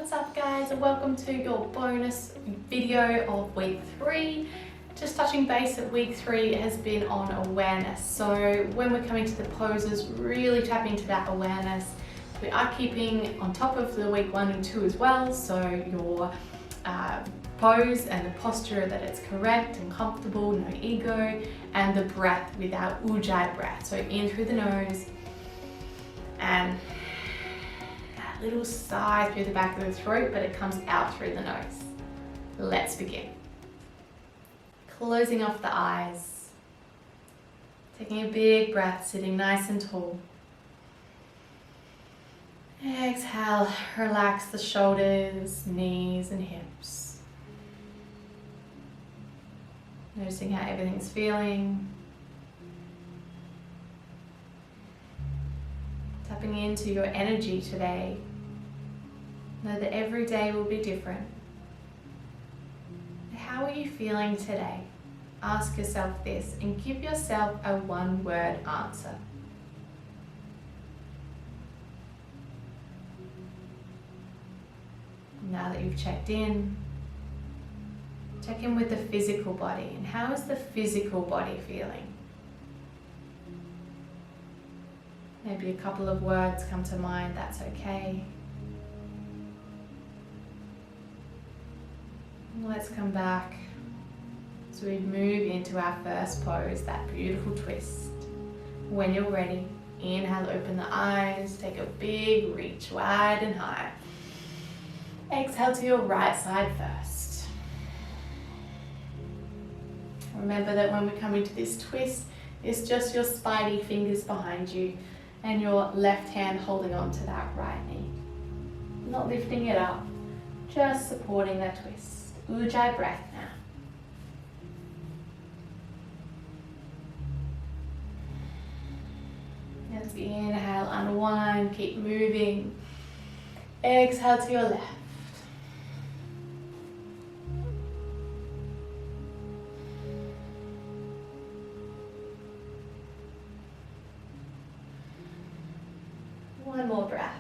What's up guys, and welcome to your bonus video of week 3. Just touching base at week 3 has been on awareness. So when we're coming to the poses, really tap into that awareness. We are keeping on top of the week 1 and 2 as well, so your pose and the posture, that it's correct and comfortable, no ego, and the breath without ujjayi breath. So in through the nose and that little sigh through the back of the throat, but it comes out through the nose. Let's begin. Closing off the eyes, taking a big breath, sitting nice and tall. Exhale, relax the shoulders, knees and hips. Noticing how everything's feeling. Tapping into your energy today. Know that every day will be different. How are you feeling today? Ask yourself this and give yourself a one-word answer. Now that you've checked in, check in with the physical body. And how is the physical body feeling? Maybe a couple of words come to mind, that's okay. Let's come back as we move into our first pose, that beautiful twist. When you're ready, inhale, open the eyes, take a big reach wide and high. Exhale to your right side first. Remember that when we come into this twist, it's just your spidey fingers behind you and your left hand holding on to that right knee. Not lifting it up, just supporting that twist. Ujjayi breath now. Let's inhale, unwind, keep moving. Exhale to your left. One more breath.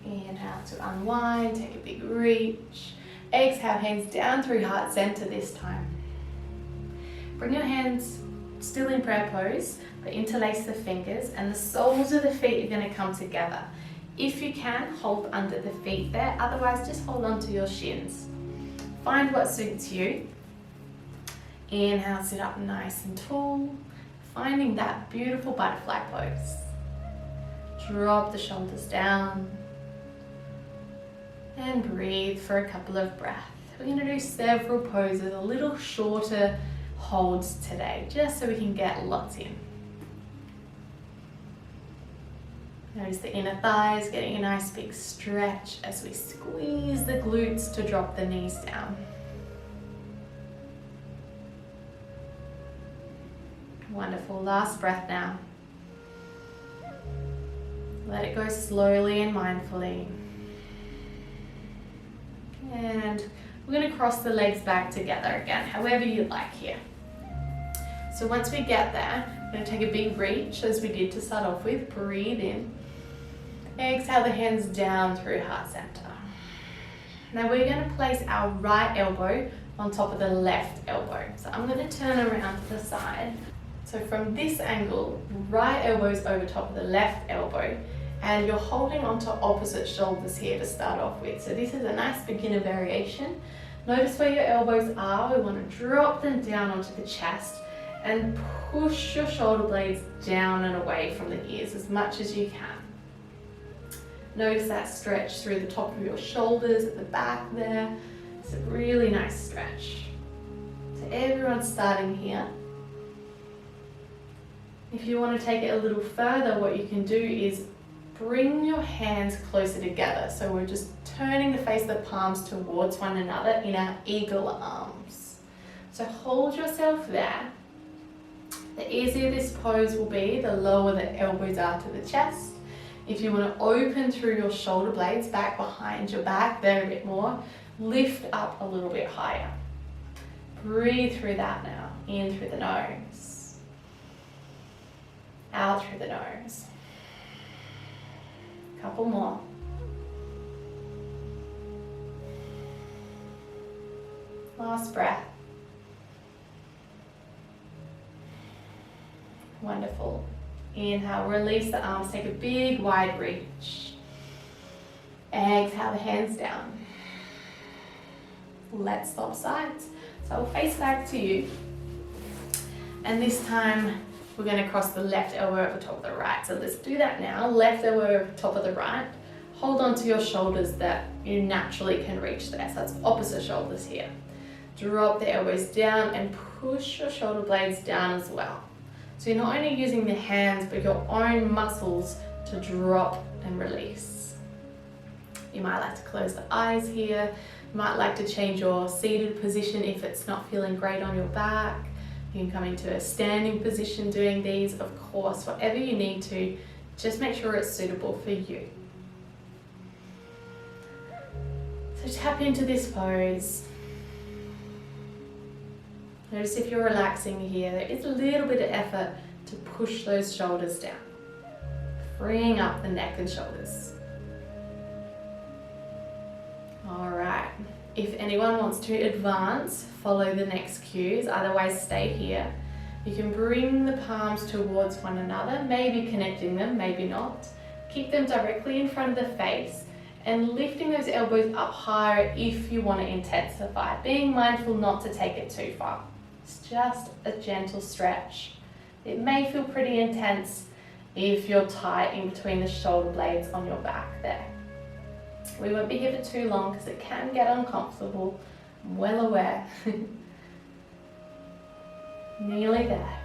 Inhale to unwind, take a big reach. Exhale, hands down through heart center this time. Bring your hands still in prayer pose, but interlace the fingers and the soles of the feet are going to come together. If you can, hold under the feet there, otherwise just hold on to your shins. Find what suits you. Inhale, sit up nice and tall. Finding that beautiful butterfly pose. Drop the shoulders down and breathe for a couple of breaths. We're going to do several poses, a little shorter holds today, just so we can get lots in. Notice the inner thighs getting a nice big stretch as we squeeze the glutes to drop the knees down. Wonderful, last breath now. Let it go slowly and mindfully. And we're going to cross the legs back together again, however you like here. So once we get there, we're going to take a big reach as we did to start off with. Breathe in. Exhale the hands down through heart center. Now we're going to place our right elbow on top of the left elbow. So I'm going to turn around to the side. So from this angle, right elbow is over top of the left elbow, and you're holding onto opposite shoulders here to start off with. So this is a nice beginner variation. Notice where your elbows are. We want to drop them down onto the chest and push your shoulder blades down and away from the ears as much as you can. Notice that stretch through the top of your shoulders at the back there. It's a really nice stretch. So everyone's starting here. If you want to take it a little further, what you can do is bring your hands closer together. So we're just turning the face of the palms towards one another in our eagle arms. So hold yourself there. The easier this pose will be, the lower the elbows are to the chest. If you want to open through your shoulder blades back behind your back there a bit more, lift up a little bit higher. Breathe through that now, in through the nose. Out through the nose. Couple more. Last breath. Wonderful. Inhale, release the arms, take a big wide reach. Exhale the hands down. Let's swap sides. So I'll face back to you. And this time we're going to cross the left elbow over top of the right. So let's do that now. Left elbow over top of the right. Hold on to your shoulders that you naturally can reach there. So that's opposite shoulders here. Drop the elbows down and push your shoulder blades down as well. So you're not only using the hands, but your own muscles to drop and release. You might like to close the eyes here. You might like to change your seated position if it's not feeling great on your back. You can come into a standing position doing these, of course, whatever you need to. Just make sure it's suitable for you. So tap into this pose. Notice if you're relaxing here, there is a little bit of effort to push those shoulders down, freeing up the neck and shoulders. All right, if anyone wants to advance, follow the next cues, otherwise stay here. You can bring the palms towards one another, maybe connecting them, maybe not. Keep them directly in front of the face and lifting those elbows up higher if you want to intensify, being mindful not to take it too far. It's just a gentle stretch. It may feel pretty intense if you're tight in between the shoulder blades on your back there. We won't be here for too long because it can get uncomfortable. I'm well aware. Nearly there.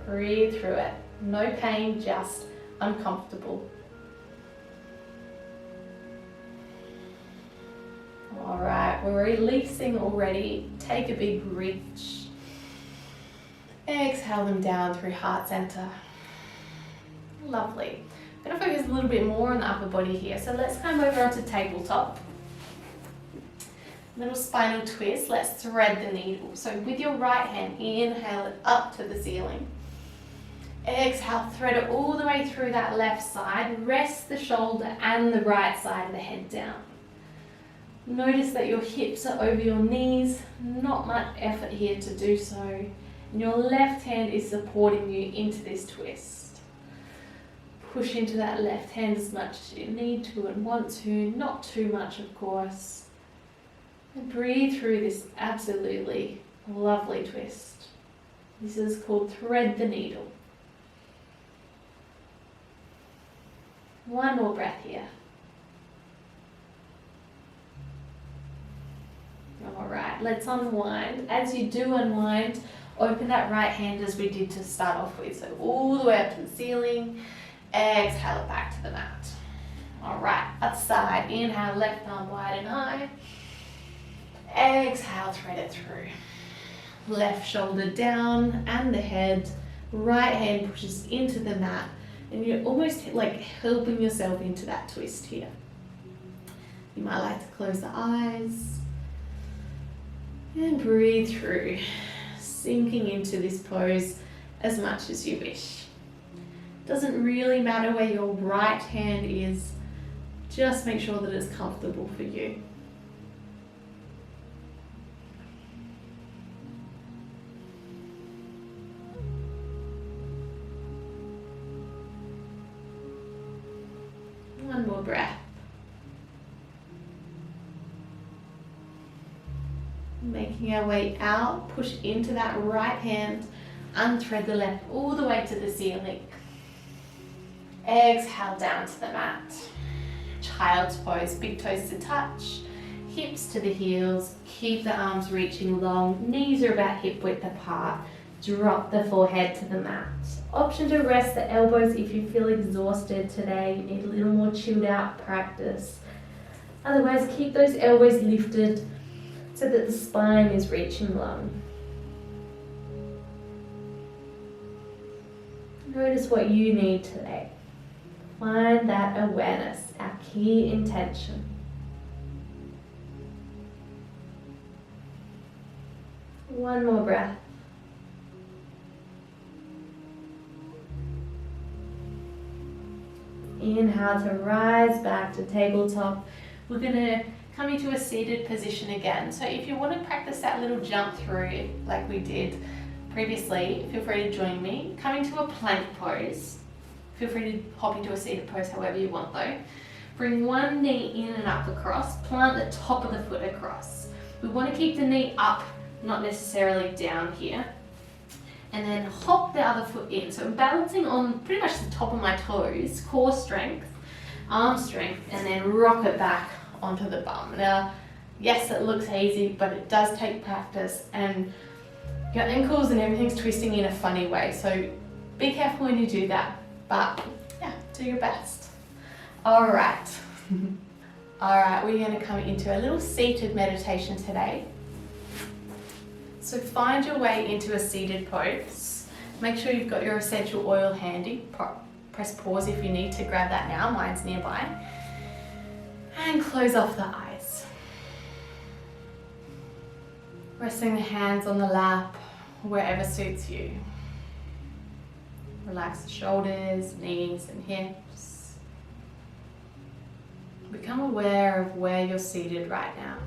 Breathe through it. No pain, just uncomfortable. All right, we're releasing already. Take a big reach. Exhale them down through heart center. Lovely. I'm going to focus a little bit more on the upper body here. So let's come over onto tabletop. Little spinal twist. Let's thread the needle. So with your right hand, inhale it up to the ceiling. Exhale, thread it all the way through that left side. Rest the shoulder and the right side of the head down. Notice that your hips are over your knees, not much effort here to do so. And your left hand is supporting you into this twist. Push into that left hand as much as you need to and want to, not too much of course. And breathe through this absolutely lovely twist. This is called thread the needle. One more breath here. All right, let's unwind. As you do unwind, open that right hand as we did to start off with. So all the way up to the ceiling. Exhale it back to the mat. All right, other side. Inhale, left arm wide and high. Exhale, thread it through. Left shoulder down and the head. Right hand pushes into the mat. And you're almost like helping yourself into that twist here. You might like to close the eyes. And breathe through, sinking into this pose as much as you wish. Doesn't really matter where your right hand is, just make sure that it's comfortable for you. One more breath. Making our way out, push into that right hand, unthread the left all the way to the ceiling. Exhale down to the mat. Child's pose, big toes to touch, hips to the heels, keep the arms reaching long, knees are about hip width apart, drop the forehead to the mat. Option to rest the elbows if you feel exhausted today, you need a little more chilled out practice. Otherwise, keep those elbows lifted so that the spine is reaching long. Notice what you need today. Find that awareness, our key intention. One more breath. Inhale to rise back to tabletop. We're going to come into a seated position again. So if you want to practice that little jump through like we did previously, feel free to join me. Come into a plank pose. Feel free to hop into a seated pose however you want though. Bring one knee in and up across. Plant the top of the foot across. We want to keep the knee up, not necessarily down here. And then hop the other foot in. So I'm balancing on pretty much the top of my toes, core strength, arm strength, and then rock it back onto the bum. Now, yes, it looks easy, but it does take practice, and your ankles and everything's twisting in a funny way. So be careful when you do that, but yeah, do your best. All right. All right, we're going to come into a little seated meditation today. So find your way into a seated pose. Make sure you've got your essential oil handy. Press pause if you need to grab that now. Mine's nearby. And close off the eyes. Resting the hands on the lap, wherever suits you. Relax the shoulders, knees and hips. Become aware of where you're seated right now.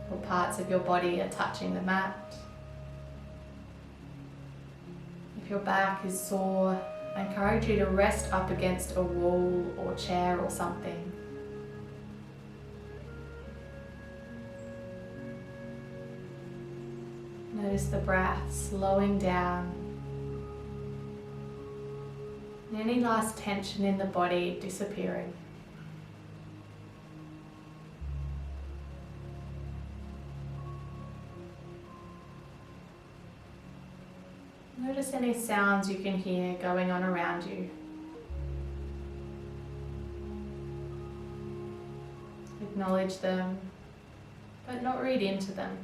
What parts of your body are touching the mat. If your back is sore, I encourage you to rest up against a wall or chair or something. Notice the breath slowing down. And any last tension in the body disappearing. Notice any sounds you can hear going on around you. Acknowledge them, but not read into them.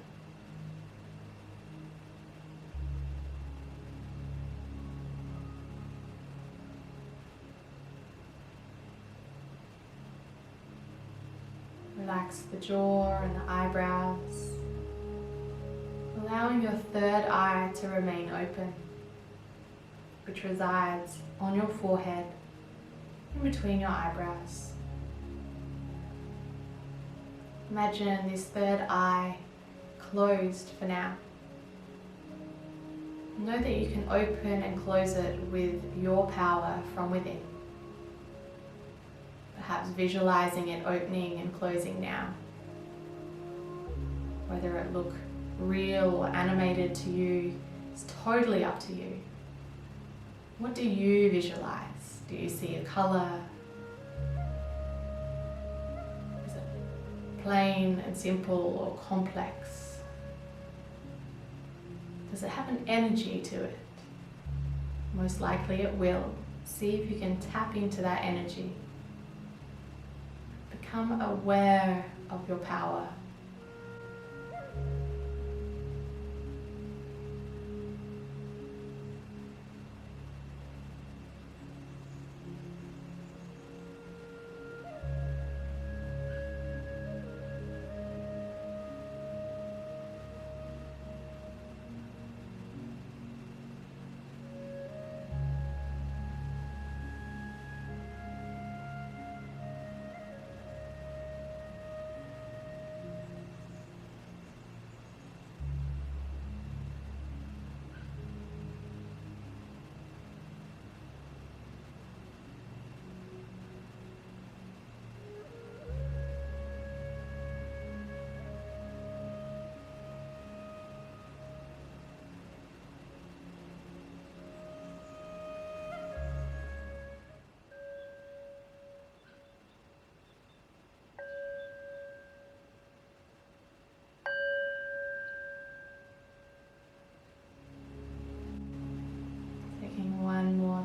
Relax the jaw and the eyebrows, allowing your third eye to remain open, which resides on your forehead, in between your eyebrows. Imagine this third eye closed for now. Know that you can open and close it with your power from within. Perhaps visualizing it opening and closing now. Whether it look real or animated to you is totally up to you. What do you visualize? Do you see a color? Is it plain and simple or complex? Does it have an energy to it? Most likely it will. See if you can tap into that energy. Become aware of your power.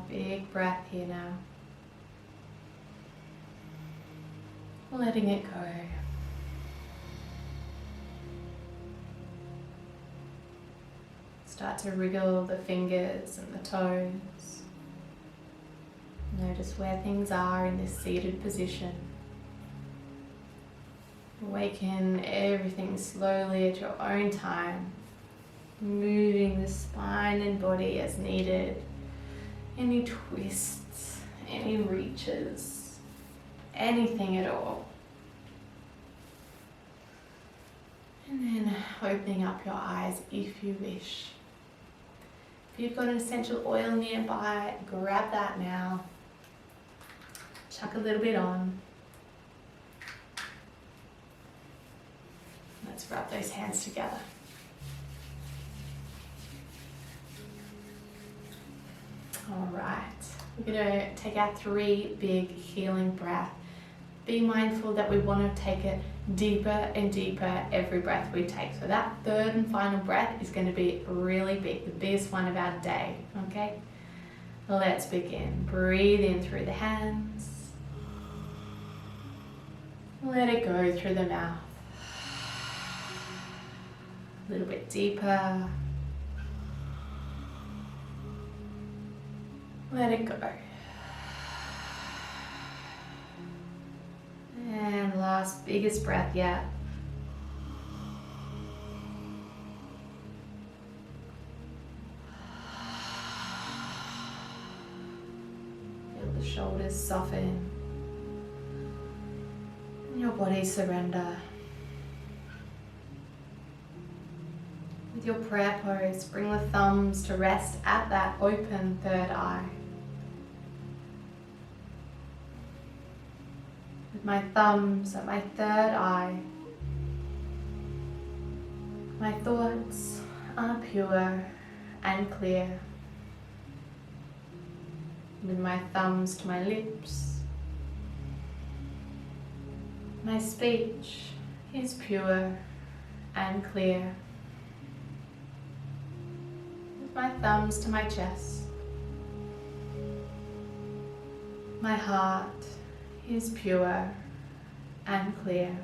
Big breath here now. Letting it go. Start to wriggle the fingers and the toes. Notice where things are in this seated position. Awaken everything slowly at your own time, moving the spine and body as needed any twists, any reaches, anything at all. And then opening up your eyes if you wish. If you've got an essential oil nearby, grab that now. Chuck a little bit on. Let's rub those hands together. All right, we're going to take our 3 big healing breaths. Be mindful that we want to take it deeper and deeper every breath we take. So that 3rd and final breath is going to be really big, the biggest one of our day, okay? Let's begin. Breathe in through the hands. Let it go through the mouth. A little bit deeper. Let it go. And last, biggest breath yet. Feel the shoulders soften. And your body surrender. With your prayer pose, bring the thumbs to rest at that open 3rd eye. With my thumbs at my 3rd eye, my thoughts are pure and clear. With my thumbs to my lips, my speech is pure and clear. With my thumbs to my chest, my heart is pure and clear.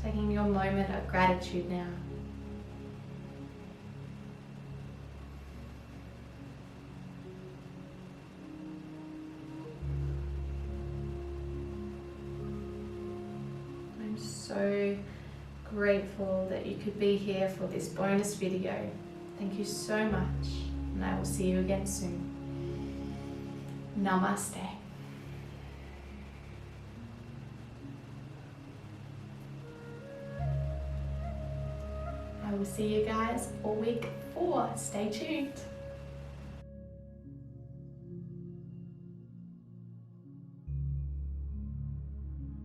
Taking your moment of gratitude now. I'm so grateful that you could be here for this bonus video. Thank you so much, and I will see you again soon. Namaste. I will see you guys for week 4. Stay tuned.